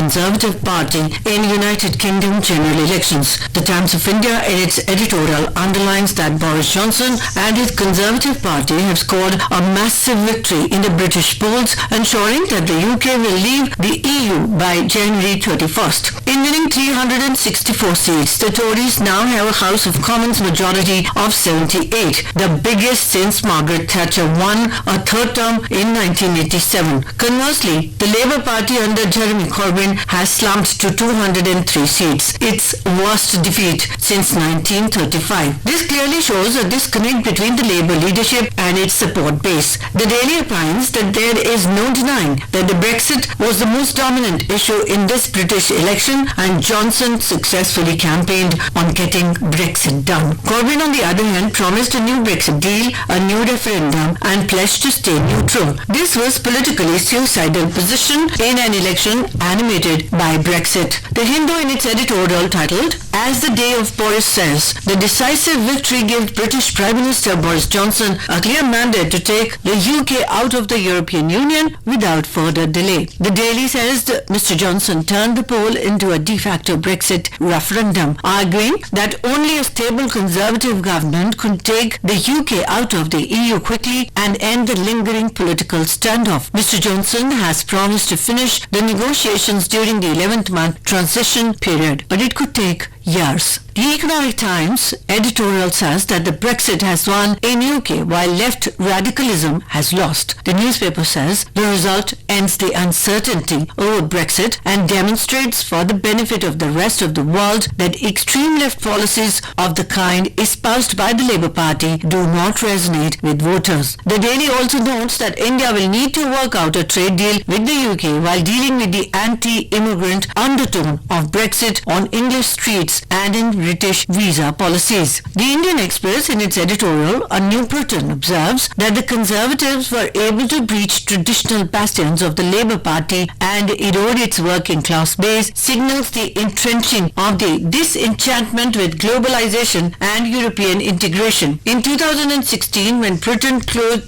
Conservative Party in United Kingdom general elections. The Times of India in its editorial underlines that Boris Johnson and his Conservative Party have scored a massive victory in the British polls, ensuring that the UK will leave the EU by January 31st. In winning 364 seats, the Tories now have a House of Commons majority of 78, the biggest since Margaret Thatcher won a third term in 1987. Conversely, the Labour Party under Jeremy Corbyn has slumped to 203 seats, its worst defeat since 1935. This clearly shows a disconnect between the Labour leadership and its support base. The Daily opines that there is no denying that the Brexit was the most dominant issue in this British election, and Johnson successfully campaigned on getting Brexit done. Corbyn, on the other hand, promised a new Brexit deal, a new referendum, and pledged to stay neutral. This was politically suicidal position in an election animated by Brexit. The Hindu in its editorial titled, "As the Day of Boris says, the decisive victory gives British Prime Minister Boris Johnson a clear mandate to take the UK out of the European Union without further delay." The Daily says that Mr. Johnson turned the poll into a de facto Brexit referendum, arguing that only a stable Conservative government could take the UK out of the EU quickly and end the lingering political standoff. Mr. Johnson has promised to finish the negotiations during the 11th month transition period, but it could take years. The Economic Times editorial says that the Brexit has won in UK while left radicalism has lost. The newspaper says the result ends the uncertainty over Brexit and demonstrates for the benefit of the rest of the world that extreme left policies of the kind espoused by the Labour Party do not resonate with voters. The Daily also notes that India will need to work out a trade deal with the UK while dealing with the anti-immigrant undertone of Brexit on English streets and in British visa policies. The Indian Express in its editorial, A New Britain, observes that the Conservatives were able to breach traditional bastions of the Labour Party and erode its working class base, signals the entrenching of the disenchantment with globalization and European integration. In 2016, when Britain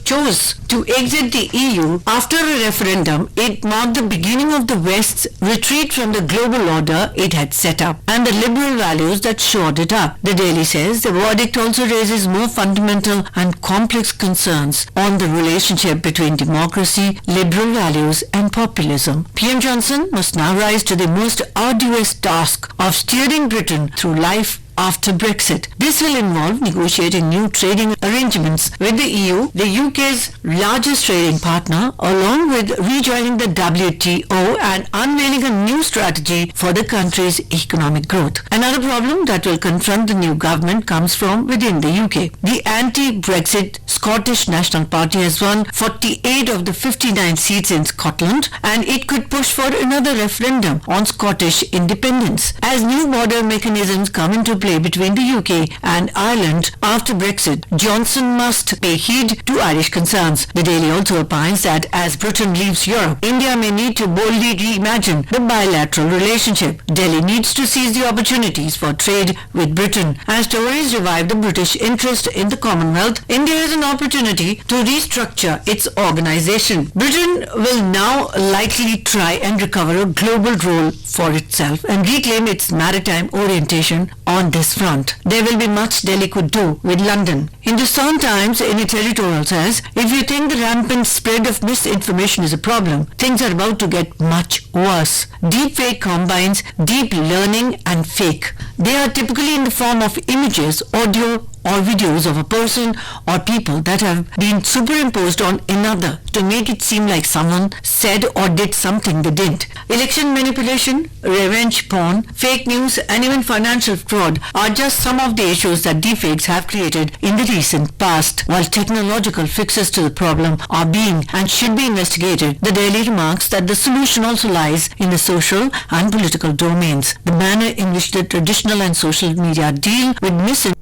chose to exit the EU after a referendum, it marked the beginning of the West's retreat from the global order it had set up and the liberal values that shored it up. The Daily says the verdict also raises more fundamental and complex concerns on the relationship between democracy, liberal values and populism. PM Johnson must now rise to the most arduous task of steering Britain through life after Brexit. This will involve negotiating new trading arrangements with the EU, the UK's largest trading partner, along with rejoining the WTO and unveiling a new strategy for the country's economic growth. Another problem that will confront the new government comes from within the UK. The anti-Brexit Scottish National Party has won 48 of the 59 seats in Scotland, and it could push for another referendum on Scottish independence. As new border mechanisms come into play between the UK and Ireland after Brexit, Johnson must pay heed to Irish concerns. The Daily also opines that as Britain leaves Europe, India may need to boldly reimagine the bilateral relationship. Delhi needs to seize the opportunities for trade with Britain. As Tories revive the British interest in the Commonwealth, India has an opportunity to restructure its organization. Britain will now likely try and recover a global role for itself and reclaim its maritime orientation on this front. There will be much Delhi could do with London. Hindustan Times in its editorial says, if you think the rampant spread of misinformation is a problem, things are about to get much worse. Deepfake combines deep learning and fake. They are typically in the form of images, audio, or videos of a person or people that have been superimposed on another to make it seem like someone said or did something they didn't. Election manipulation, revenge porn, fake news, and even financial fraud are just some of the issues that deepfakes have created in the recent past. While technological fixes to the problem are being and should be investigated, the Daily remarks that the solution also lies in the social and political domains. The manner in which the traditional and social media deal with misinformation